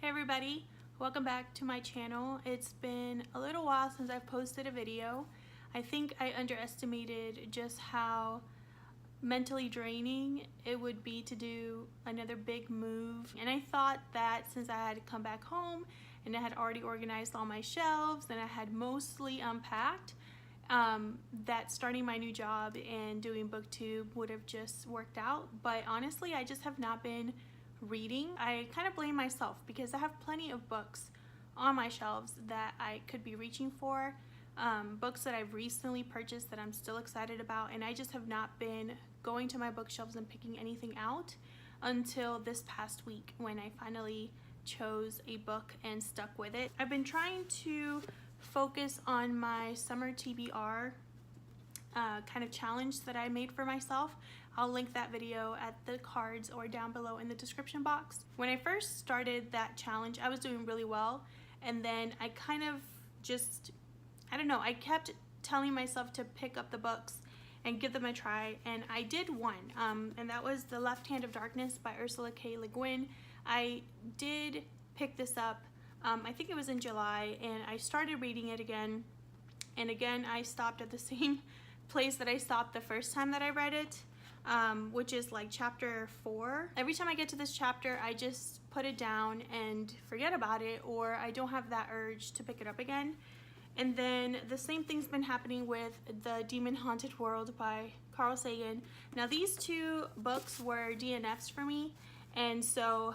Hey everybody, welcome back to my channel. It's been a little while since I've posted a video. I think I underestimated just how mentally draining it would be to do another big move, and I thought that since I had come back home and I had already organized all my shelves and I had mostly unpacked, that starting my new job and doing booktube would have just worked out. But honestly, I just have not been reading. I kind of blame myself because I have plenty of books on my shelves that I could be reaching for, books that I've recently purchased that I'm still excited about, and I just have not been going to my bookshelves and picking anything out until this past week when I finally chose a book and stuck with it. I've been trying to focus on my summer TBR kind of challenge that I made for myself. I'll link that video at the cards or down below in the description box. When I first started that challenge, I was doing really well, and then I kind of just, I don't know, I kept telling myself to pick up the books and give them a try, and I did one, and that was The Left Hand of Darkness by Ursula K. Le Guin. I did pick this up, I think it was in July, and I started reading it again, and again I stopped at the same place that I stopped the first time that I read it, which is like chapter 4. Every time I get to this chapter, I just put it down and forget about it, or I don't have that urge to pick it up again. And then the same thing's been happening with The Demon Haunted World by Carl Sagan. Now these two books were DNFs for me, and so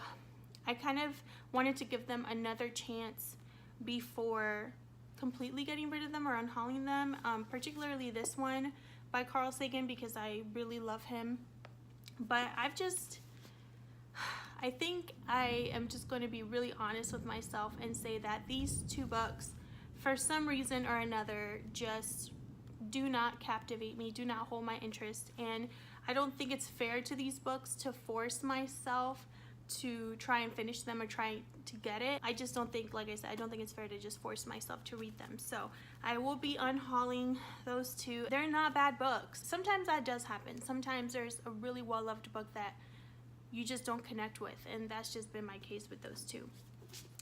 I kind of wanted to give them another chance before completely getting rid of them or unhauling them, particularly this one by Carl Sagan because I really love him. But I think I am just going to be really honest with myself and say that these two books, for some reason or another, just do not captivate me, do not hold my interest, and I don't think it's fair to these books to force myself to try and finish them or try to get it. I just don't think, like I said, I don't think it's fair to just force myself to read them. So I will be unhauling those two. They're not bad books. Sometimes that does happen. Sometimes there's a really well-loved book that you just don't connect with, and that's just been my case with those two.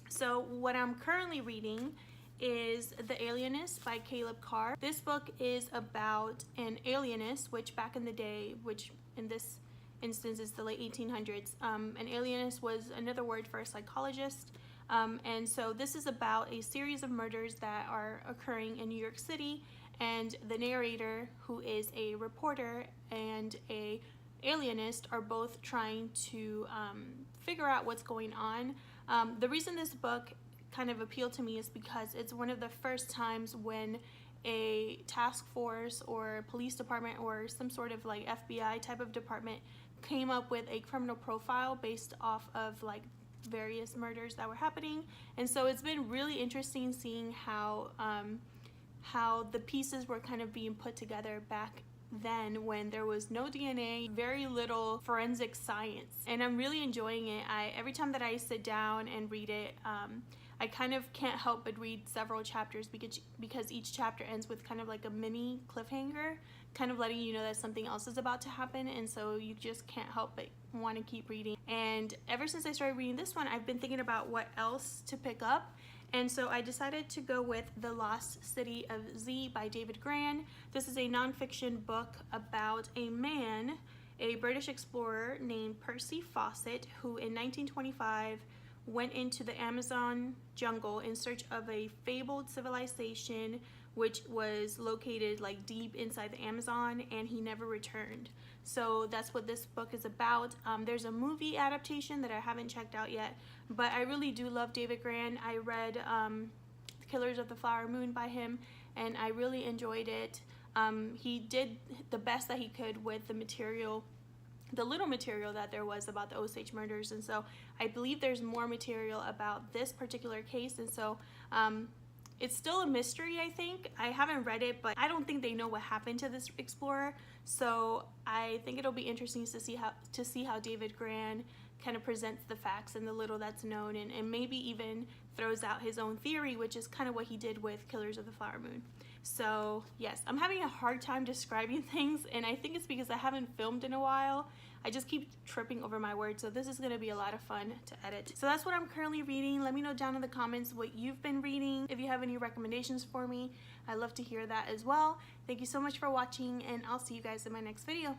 So what I'm currently reading is The Alienist by Caleb Carr. This book is about an alienist, which back in the day, which in this instance is the late 1800s. An alienist was another word for a psychologist, and so this is about a series of murders that are occurring in New York City, and the narrator, who is a reporter and a alienist, are both trying to figure out what's going on. The reason this book kind of appealed to me is because it's one of the first times when a task force or police department or some sort of like FBI type of department came up with a criminal profile based off of like various murders that were happening. And so it's been really interesting seeing how the pieces were kind of being put together back then when there was no DNA, very little forensic science, and I'm really enjoying it. Every time that I sit down and read it, I kind of can't help but read several chapters because each chapter ends with kind of like a mini cliffhanger, kind of letting you know that something else is about to happen, and so you just can't help but want to keep reading. And ever since I started reading this one, I've been thinking about what else to pick up, and so I decided to go with The Lost City of Z by David Grann. This is a nonfiction book about a man, a British explorer named Percy Fawcett, who in 1925 went into the Amazon jungle in search of a fabled civilization which was located like deep inside the Amazon, and he never returned. So that's what this book is about. There's a movie adaptation that I haven't checked out yet, but I really do love David Grann. I read Killers of the Flower Moon by him, and I really enjoyed it. He did the best that he could with the material, the little material that there was about the Osage murders, and so I believe there's more material about this particular case, and so it's still a mystery, I think. I haven't read it, but I don't think they know what happened to this explorer, so I think it'll be interesting to see how David Grann kind of presents the facts and the little that's known, and maybe even throws out his own theory, which is kind of what he did with Killers of the Flower Moon. So yes, I'm having a hard time describing things, and I think it's because I haven't filmed in a while. I just keep tripping over my words, so this is going to be a lot of fun to edit. So that's what I'm currently reading. Let me know down in the comments what you've been reading. If you have any recommendations for me, I'd love to hear that as well. Thank you so much for watching, and I'll see you guys in my next video.